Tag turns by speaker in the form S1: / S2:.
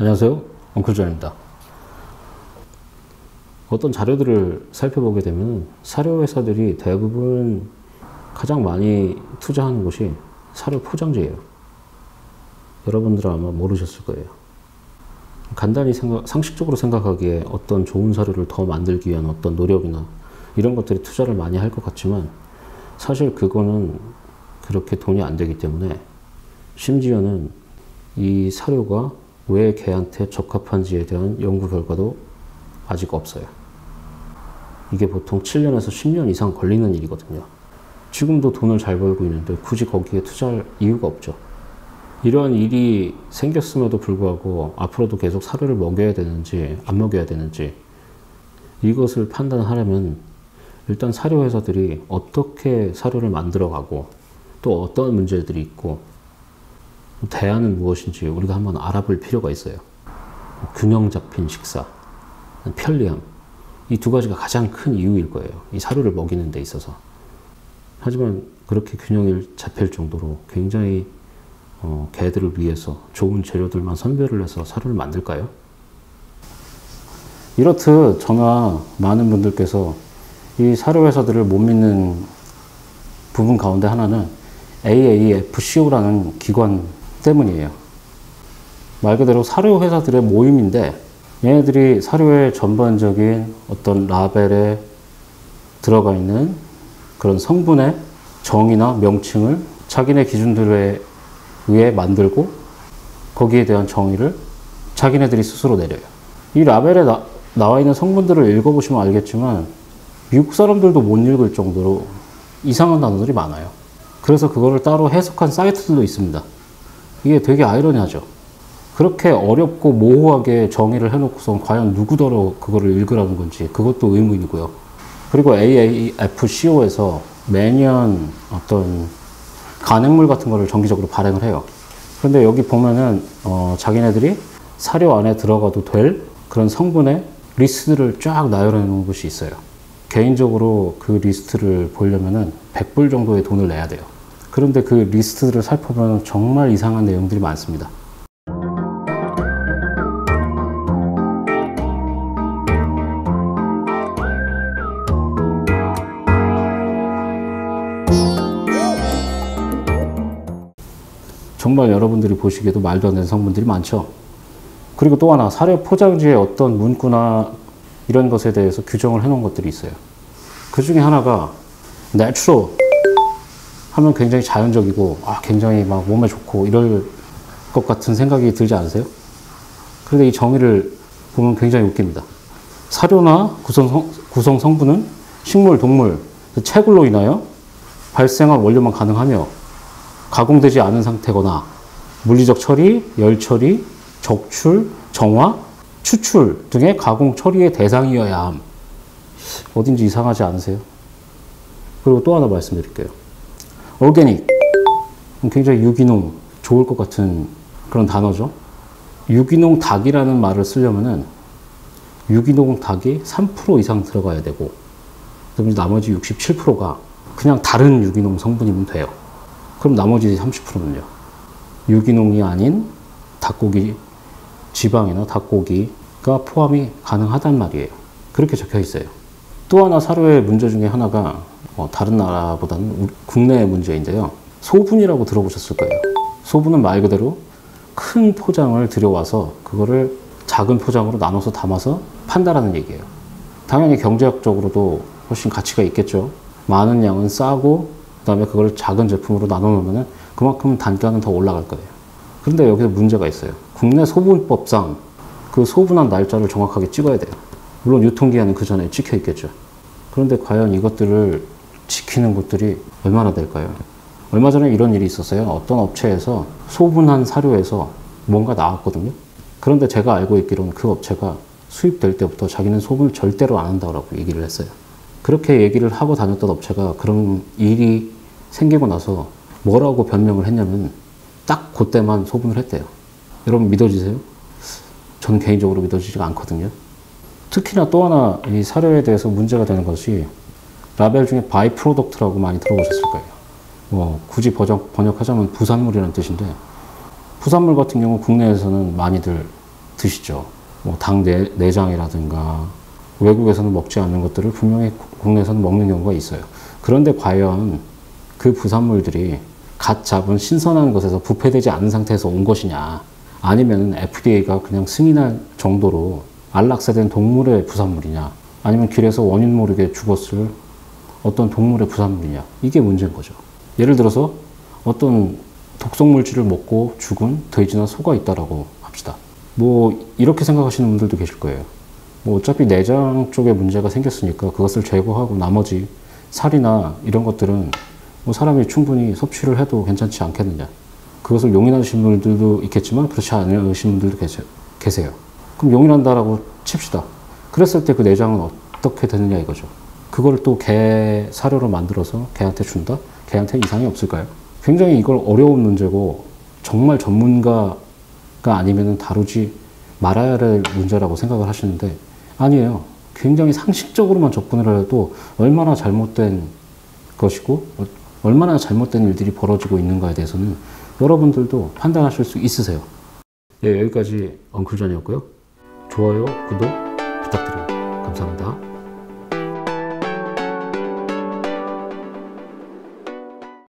S1: 안녕하세요. 엉클존입니다. 어떤 자료들을 살펴보게 되면 사료회사들이 대부분 가장 많이 투자하는 곳이 사료 포장지예요. 여러분들은 아마 모르셨을 거예요. 간단히 상식적으로 생각하기에 어떤 좋은 사료를 더 만들기 위한 어떤 노력이나 이런 것들이 투자를 많이 할 것 같지만 사실 그거는 그렇게 돈이 안 되기 때문에 심지어는 이 사료가 왜 개한테 적합한지에 대한 연구 결과도 아직 없어요. 이게 보통 7년에서 10년 이상 걸리는 일이거든요. 지금도 돈을 잘 벌고 있는데 굳이 거기에 투자할 이유가 없죠. 이러한 일이 생겼음에도 불구하고 앞으로도 계속 사료를 먹여야 되는지 안 먹여야 되는지 이것을 판단하려면 일단 사료 회사들이 어떻게 사료를 만들어가고 또 어떤 문제들이 있고 대안은 무엇인지 우리가 한번 알아볼 필요가 있어요. 균형 잡힌 식사, 편리함, 이 두 가지가 가장 큰 이유일 거예요. 이 사료를 먹이는 데 있어서. 하지만 그렇게 균형이 잡힐 정도로 굉장히 개들을 위해서 좋은 재료들만 선별을 해서 사료를 만들까요? 이렇듯 저나 많은 분들께서 이 사료 회사들을 못 믿는 부분 가운데 하나는 AAFCO라는 기관 때문이에요. 말 그대로 사료 회사들의 모임인데 얘네들이 사료의 전반적인 어떤 라벨에 들어가 있는 그런 성분의 정의나 명칭을 자기네 기준들에 의해 만들고 거기에 대한 정의를 자기네들이 스스로 내려요. 이 라벨에 나와 있는 성분들을 읽어보시면 알겠지만 미국 사람들도 못 읽을 정도로 이상한 단어들이 많아요. 그래서 그거를 따로 해석한 사이트들도 있습니다. 이게 되게 아이러니하죠. 그렇게 어렵고 모호하게 정의를 해놓고선 과연 누구더러 그거를 읽으라는 건지 그것도 의문이고요. 그리고 AAFCO에서 매년 어떤 간행물 같은 거를 정기적으로 발행을 해요. 그런데 여기 보면은 자기네들이 사료 안에 들어가도 될 그런 성분의 리스트를 쫙 나열해 놓은 것이 있어요. 개인적으로 그 리스트를 보려면은 100불 정도의 돈을 내야 돼요. 그런데 그 리스트를 살펴보면 정말 이상한 내용들이 많습니다. 정말 여러분들이 보시기에도 말도 안 되는 성분들이 많죠. 그리고 또 하나, 사료 포장지에 어떤 문구나 이런 것에 대해서 규정을 해놓은 것들이 있어요. 그 중에 하나가 내추럴 하면 굉장히 자연적이고 굉장히 막 몸에 좋고 이럴 것 같은 생각이 들지 않으세요? 그런데 이 정의를 보면 굉장히 웃깁니다. 사료나 구성 성분은 식물, 동물, 채굴로 인하여 발생한 원료만 가능하며 가공되지 않은 상태거나 물리적 처리, 열 처리, 적출, 정화, 추출 등의 가공 처리의 대상이어야 함. 어딘지 이상하지 않으세요? 그리고 또 하나 말씀드릴게요. 오르게닉, 굉장히 유기농, 좋을 것 같은 그런 단어죠. 유기농 닭이라는 말을 쓰려면은 유기농 닭이 3% 이상 들어가야 되고 나머지 67%가 그냥 다른 유기농 성분이면 돼요. 그럼 나머지 30%는요. 유기농이 아닌 닭고기 지방이나 닭고기가 포함이 가능하단 말이에요. 그렇게 적혀 있어요. 또 하나 사료의 문제 중에 하나가 다른 나라보다는 국내의 문제인데요. 소분이라고 들어보셨을 거예요. 소분은 말 그대로 큰 포장을 들여와서 그거를 작은 포장으로 나눠서 담아서 판다라는 얘기예요. 당연히 경제학적으로도 훨씬 가치가 있겠죠. 많은 양은 싸고 그 다음에 그걸 작은 제품으로 나눠 놓으면 그만큼 단가는 더 올라갈 거예요. 그런데 여기서 문제가 있어요. 국내 소분법상 그 소분한 날짜를 정확하게 찍어야 돼요. 물론 유통기한은 그 전에 찍혀 있겠죠. 그런데 과연 이것들을 지키는 곳들이 얼마나 될까요? 얼마 전에 이런 일이 있었어요. 어떤 업체에서 소분한 사료에서 뭔가 나왔거든요. 그런데 제가 알고 있기로는 그 업체가 수입될 때부터 자기는 소분을 절대로 안 한다고 얘기를 했어요. 그렇게 얘기를 하고 다녔던 업체가 그런 일이 생기고 나서 뭐라고 변명을 했냐면 딱 그때만 소분을 했대요. 여러분 믿어지세요? 저는 개인적으로 믿어지지가 않거든요. 특히나 또 하나 이 사료에 대해서 문제가 되는 것이 라벨 중에 바이 프로덕트라고 많이 들어보셨을 거예요. 굳이 번역하자면 부산물이라는 뜻인데 부산물 같은 경우 국내에서는 많이들 드시죠. 뭐 닭 내장이라든가 외국에서는 먹지 않는 것들을 분명히 국내에서는 먹는 경우가 있어요. 그런데 과연 그 부산물들이 갓 잡은 신선한 것에서 부패되지 않은 상태에서 온 것이냐, 아니면 FDA가 그냥 승인할 정도로 안락사된 동물의 부산물이냐, 아니면 길에서 원인 모르게 죽었을 어떤 동물의 부산물이냐, 이게 문제인 거죠. 예를 들어서 어떤 독성물질을 먹고 죽은 돼지나 소가 있다라고 합시다. 뭐 이렇게 생각하시는 분들도 계실 거예요. 뭐 어차피 내장 쪽에 문제가 생겼으니까 그것을 제거하고 나머지 살이나 이런 것들은 뭐 사람이 충분히 섭취를 해도 괜찮지 않겠느냐. 그것을 용인하시는 분들도 있겠지만 그렇지 않으신 분들도 계세요. 그럼 용인한다라고 칩시다. 그랬을 때 그 내장은 어떻게 되느냐 이거죠. 그걸 또 개 사료로 만들어서 개한테 준다? 개한테 이상이 없을까요? 굉장히 이걸 어려운 문제고 정말 전문가가 아니면 다루지 말아야 할 문제라고 생각을 하시는데 아니에요. 굉장히 상식적으로만 접근을 해도 얼마나 잘못된 것이고 얼마나 잘못된 일들이 벌어지고 있는가에 대해서는 여러분들도 판단하실 수 있으세요. 네, 여기까지 엉클존이었고요. 좋아요, 구독 부탁드립니다.